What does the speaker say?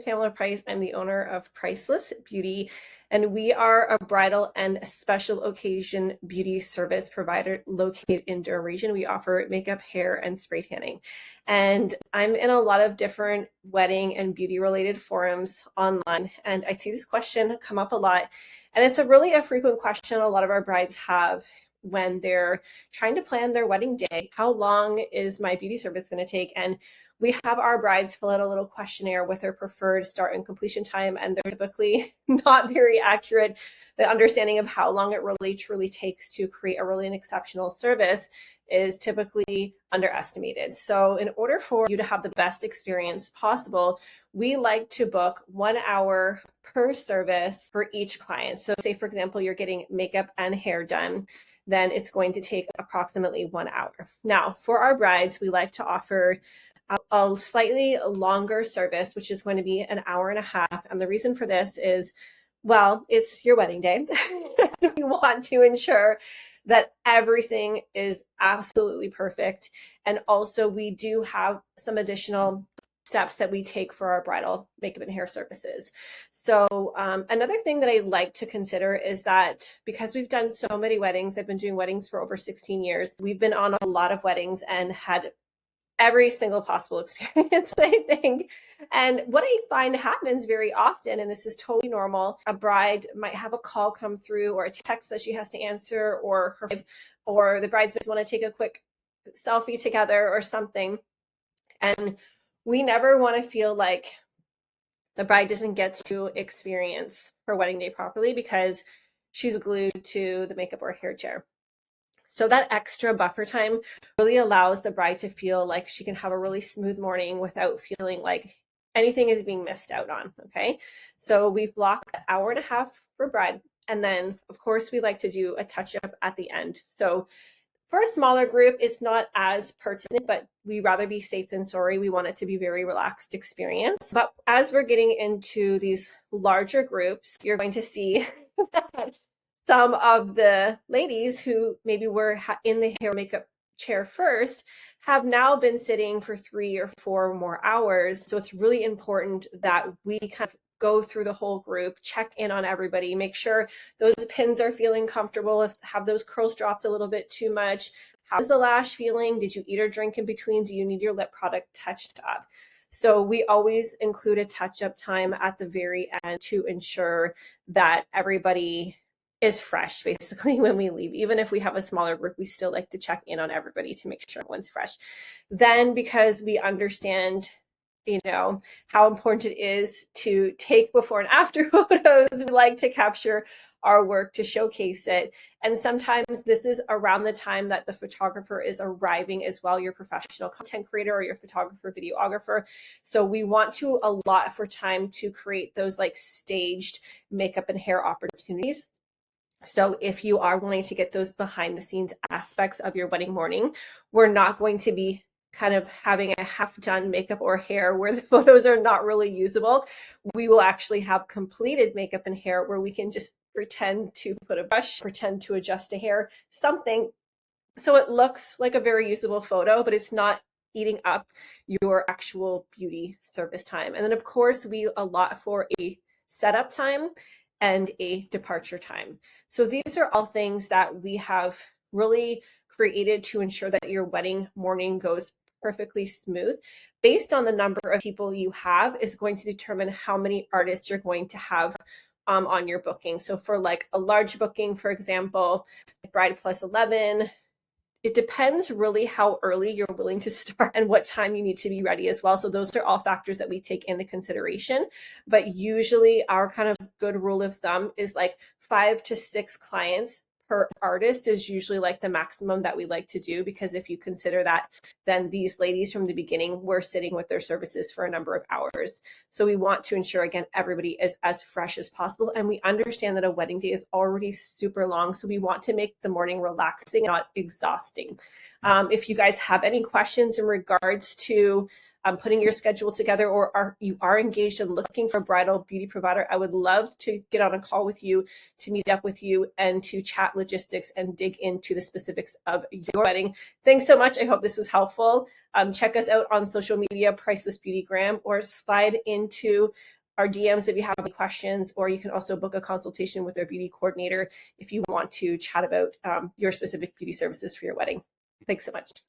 Pamela Price. I'm the owner of Priceless Beauty, and we are a bridal and special occasion beauty service provider located in Durham region. We offer makeup, hair, and spray tanning. And I'm in a lot of different wedding and beauty related forums online, and I see this question come up a lot. And it's a frequent question a lot of our brides have when they're trying to plan their wedding day. How long is my beauty service going to take? And we have our brides fill out a little questionnaire with their preferred start and completion time, and they're typically not very accurate. The understanding of how long it really truly takes to create a really an exceptional service is typically underestimated. So in order for you to have the best experience possible, we like to book 1 hour per service for each client. So say, for example, you're getting makeup and hair done, then it's going to take approximately 1 hour. Now, for our brides, we like to offer a slightly longer service, which is going to be an hour and a half. And the reason for this is, well, it's your wedding day. We want to ensure that everything is absolutely perfect. And also we do have some additional steps that we take for our bridal makeup and hair services. So another thing that I like to consider is that because we've done so many weddings, I've been doing weddings for over 16 years. We've been on a lot of weddings and had every single possible experience, I think. And what I find happens very often, and this is totally normal, a bride might have a call come through or a text that she has to answer, or the bridesmaids want to take a quick selfie together or something. And we never want to feel like the bride doesn't get to experience her wedding day properly because she's glued to the makeup or hair chair. So that extra buffer time really allows the bride to feel like she can have a really smooth morning without feeling like anything is being missed out on, okay? So we've blocked an hour and a half for bride. And then, of course, we like to do a touch-up at the end. So for a smaller group, it's not as pertinent, but we rather be safe than sorry. We want it to be a very relaxed experience. But as we're getting into these larger groups, you're going to see that some of the ladies who maybe were in the hair makeup chair first have now been sitting for 3 or 4 more hours. So it's really important that we kind of go through the whole group, check in on everybody, make sure those pins are feeling comfortable, have those curls dropped a little bit too much. How's the lash feeling? Did you eat or drink in between? Do you need your lip product touched up? So we always include a touch-up time at the very end to ensure that everybody is fresh basically when we leave. Even if we have a smaller group, we still like to check in on everybody to make sure everyone's fresh. Then because we understand how important it is to take before and after photos, we like to capture our work to showcase it. And sometimes this is around the time that the photographer is arriving as well, your professional content creator or your photographer, videographer. So we want to allot for time to create those like staged makeup and hair opportunities. So if you are wanting to get those behind the scenes aspects of your wedding morning, we're not going to be kind of having a half done makeup or hair where the photos are not really usable. We will actually have completed makeup and hair where we can just pretend to put a brush, pretend to adjust a hair, something. So it looks like a very usable photo, but it's not eating up your actual beauty service time. And then of course we allot for a setup time and a departure time. So these are all things that we have really created to ensure that your wedding morning goes perfectly smooth. Based on the number of people you have is going to determine how many artists you're going to have on your booking. So for like a large booking, for example, Bride plus 11, it depends really how early you're willing to start and what time you need to be ready as well. So those are all factors that we take into consideration. But usually our kind of good rule of thumb is like 5 to 6 clients per artist is usually like the maximum that we like to do, because if you consider that, then these ladies from the beginning were sitting with their services for a number of hours. So we want to ensure, again, everybody is as fresh as possible. And we understand that a wedding day is already super long. So we want to make the morning relaxing, not exhausting. If you guys have any questions in regards to putting your schedule together, or you are engaged and looking for a bridal beauty provider, I would love to get on a call with you, to meet up with you, and to chat logistics and dig into the specifics of your wedding. Thanks so much. I hope this was helpful. Check us out on social media, Priceless Beauty Graham, or slide into our DMs if you have any questions, or you can also book a consultation with our beauty coordinator if you want to chat about your specific beauty services for your wedding. Thanks so much.